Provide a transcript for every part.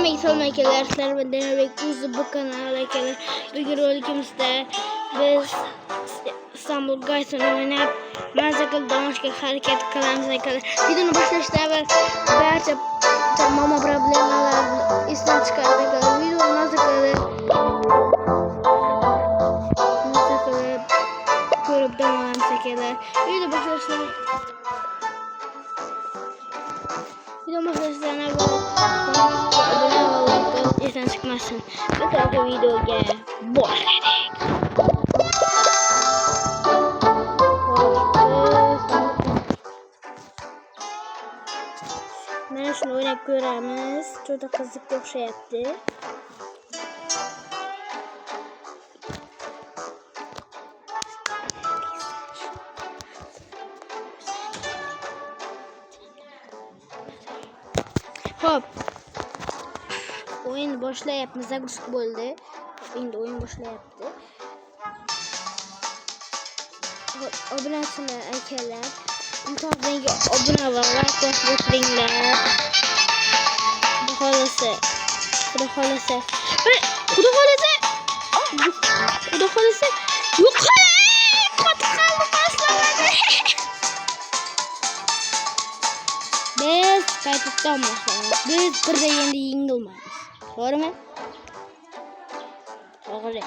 Selam arkadaşlar, ben Denemek bu kanala arkadaşlar. Bugün rolikimizde biz İstanbul Gayson'u oynayıp Mazakıl Danışka hareket kılığımız arkadaşlar. Videonun başlaştığı ve gerçek mama problemler istem çıkardık arkadaşlar. Videonun Mazakıl'ı görüp demolarımız arkadaşlar. Video başlaştığı abone olmayı lütfen çıkmasın. Lütfen videoya başladık. Ben şunu oynayıp göremiz. Çok da kızlık yok şey yaptı. Hop. Oyun boşluğa yaptı. Zagrusku oldu. Şimdi oyun boşluğa yaptı. Abone olsunlar erkekler. Mutlaka rengi abone var. Like renkler. Bu halası. Bu halası. Bu halası. Bu halası. Yok. Patkallı başlamadı. Biz kayıttan başlayalım. Biz burada yengilmeyiz. Doğru mu? Doğru.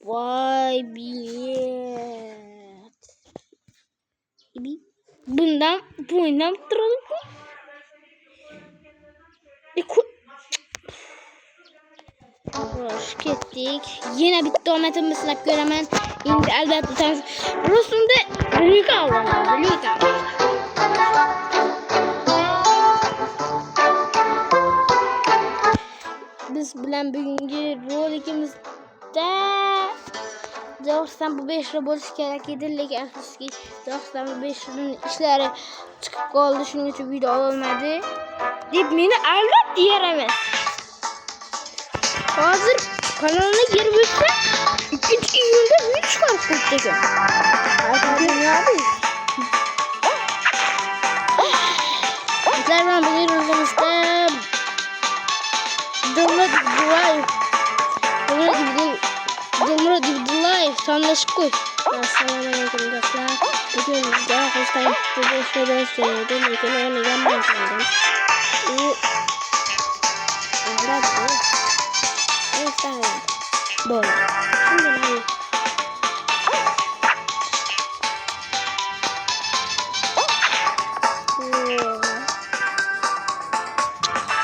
Vay bilet. Bundan duralım. Hoş gittik. Yine bitti o metin hep göremen. Şimdi elbette tanesi. Burasında büyük avlanlar. Büyük avlanlar. Biz bilen bugünkü rolikimizde dostum bu 5 lira buluş gerek edilir ki ertesi dostum bu 5 liranın işleri çıkıp kaldı şunun için video olmadı deyip beni elbette diyemez. Hazır kanalına geri büyütse 2. yılda video çıkarttık. Artık ne abi? Bizlerden bugün rolikimizde Dumra Divdulay sanlaşık koy. Assalamualaikum dostlar. Bugün daha hastayım. Bu boşluğu ben söyledim. Bugün oynayacağım ben sandım. Ahrat bu. Neyse. Böyle. Şimdi ne?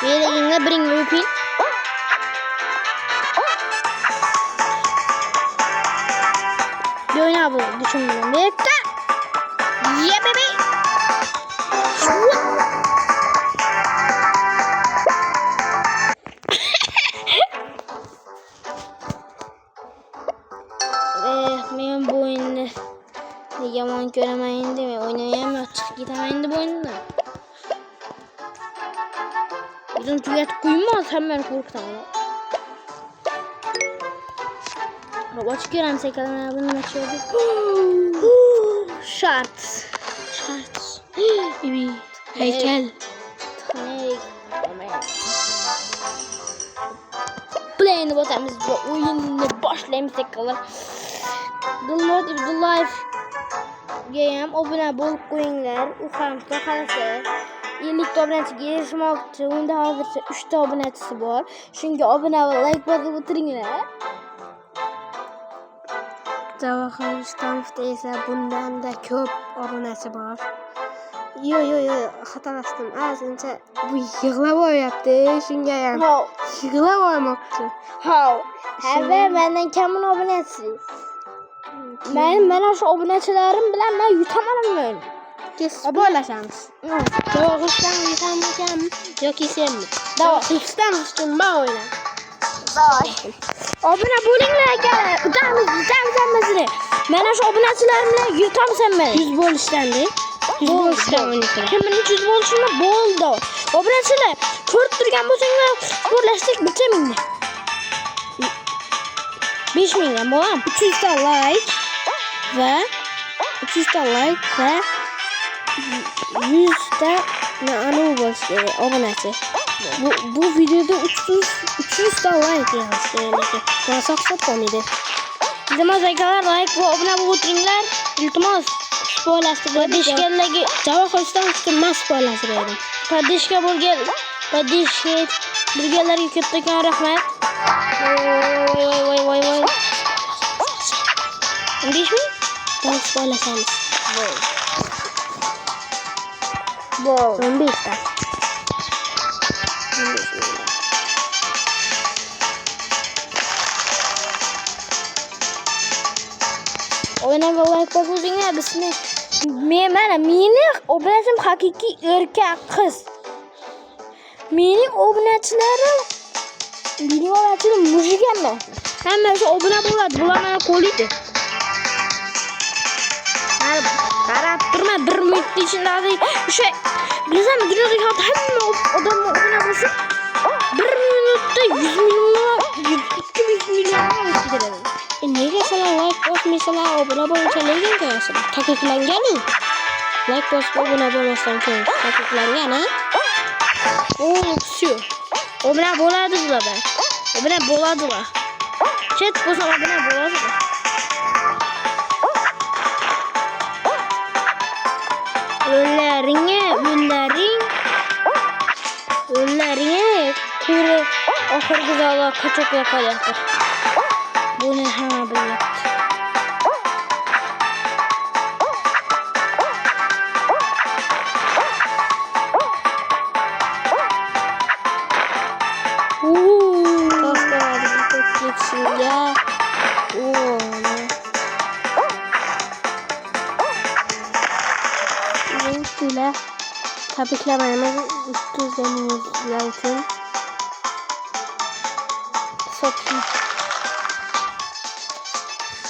Yere yine bring me pin. Oyna bu düşündüm. Bekle. Ye bebe. Ben bu oyunda yaman göremeyin değil mi? Oynayamıyor. Çık gidemeyin bu oyunda. Bizim tüyet kuyumaz hemen korktum. Robot görem sekalım bunu açıyordu. Şart. Evet. Heykel. Playing botamız bu oyunu başlayayım sekalım. Download the live game. Abone bol koyunlar. Uçağımızda kalası. İlk abonesi gelişmekte. Onda hazırsa 3 abonesi var. Çünkü abone ve like basıp bitirinler. Davaxanlıqda ise bundan da köp abonesi var. Yo xatalaşdım. Azınca bu yığılab oyaptı. Şimdi yani yığılab oymakçı. Həvə məndən kəmin abonesi? Mən şu abonecilərim bilən mən yutamaram böyle. Kes paylaşamız. Davaxanlıqdan yutamayacağım. Yok isem mi? Davaxanlıqdan üstünmə oyna. Davay. Abone bulunlar gel. Utanmazsın. Ben şu abonecilerimle yutam sen beni. 100 bol işlendi. 100 bol işlendi. Kimin 100 bol işlendi boldu. Aboneciler kört durgan bolsanglar birleştik bitemindi. 5000 bolam. 300 like ve 100 ta anavi bo'lishi kerak obunachi. Bu videoda 300 ta like yig'ish kerak lekin nasib hisoblanmaydi. İltimos akalar like va obuna bo'lib o'tiringlar. İltimos. Podishkalarga javob qilishdan ustun mas bo'lasiz. Podishka bilganlarga kattakon rahmat. Voy. 15 ming? Mas bo'lasamiz. Wow. 15 ta. Oynaga like bosinglar bizni. Meni obunachim haqiqiy erkak qiz. Mening obunachilarim mujik emas. Hamma shu obuna bo'ladi. Bular mana qo'liydi. Qarab turma 1 minut ichida o'sha bilasanmi dunyoda hamma odam obuna bo'lsa 1 minutda 100 million 200 million o'tadi. Nega sizlar like bosmaysalar obuna bo'lishga nega qo'yasizlar? Taqiqlangan-ku. Like bosib obuna bo'lmasdan keyin taqiqlangan, ha? Все. Obuna bo'ladi bular. Obuna bo'ladilar. Chet bo'lsa obuna bo'ladilar. Yo'llaring ko'ra oxirgi zalga qachoqlab qolyapti. Buni hamma bilyapti. Tabriklamaymiz 300 denizler için. Sokayım.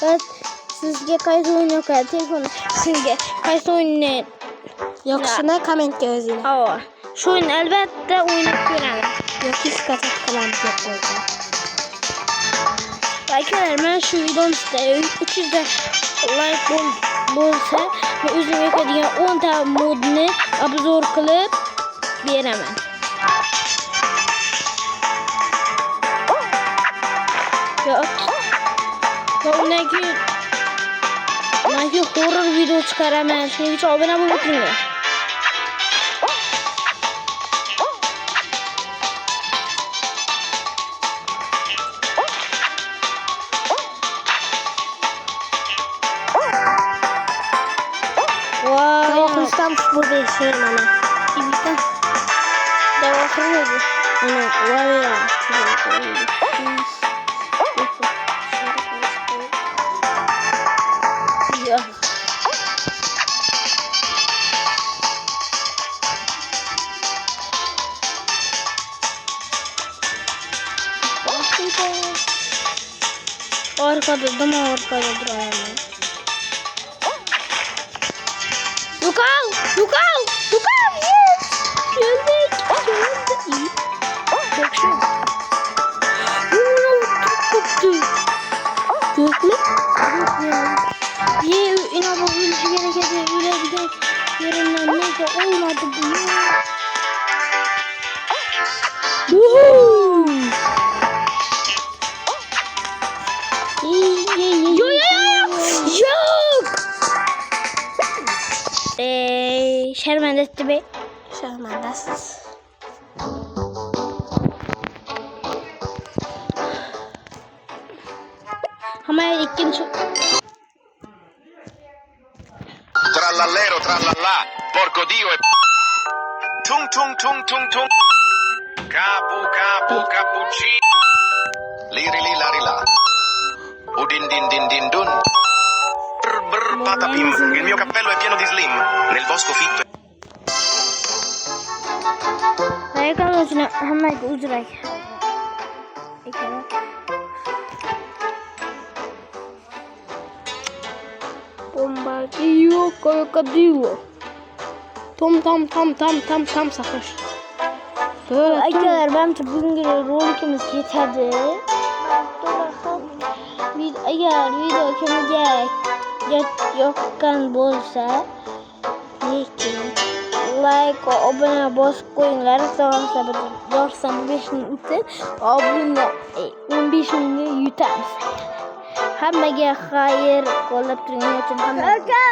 Evet, sizge qaysi o'yin yoqadi? Telefon sizga qaysi o'yinni yoqishini kommentga yozing. Ava. Shu o'yinni albatta o'ynab ko'raman. Yoki katat qilamiz deb qo'ydim. Akalar, men shu videomizda 300 ta like bo'lsa, men o'zim yoqadigan 10 ta modni obzor qilib beraman. Unaki horror video chiqaraman. Shuning uchun obuna bo'lib o'tiringlar. Tam bu bir şey mana. İbita. Devam kırmızı. Ana var ya. Ya. Arkada durayım. Yukal! Yes! Geldik. İyi. Çok şey. Çok koptu. Gök mü? Ye inanılmaz bir yere gider. Yerinden neyse olmadı bu ya. Woohoo! Yok! Şermendetti be. Şermendesiz. Ama ikinci... Trallallero trallallà, porco dio e... Tung tung tung tung tung. Capu cappuccino. Liri lari la. Udin din din din dun. Brr patapim. Il mio cappello è pieno di slim. Nel bosco fitto. Ayaklarım ucuna hemen ucuray. Bombardiyo koyokadiyo. Tam sakış. Arkadaşlar bence bugünkü rolikimiz yeterli. Eğer video kemiğe yokken bolsa, like va obuna bosib qo'yinglar. Dorsam 5 ming uchun obuna 15 mingni yutamiz. Hammaga xayr, qo'llab turganing uchun hammaga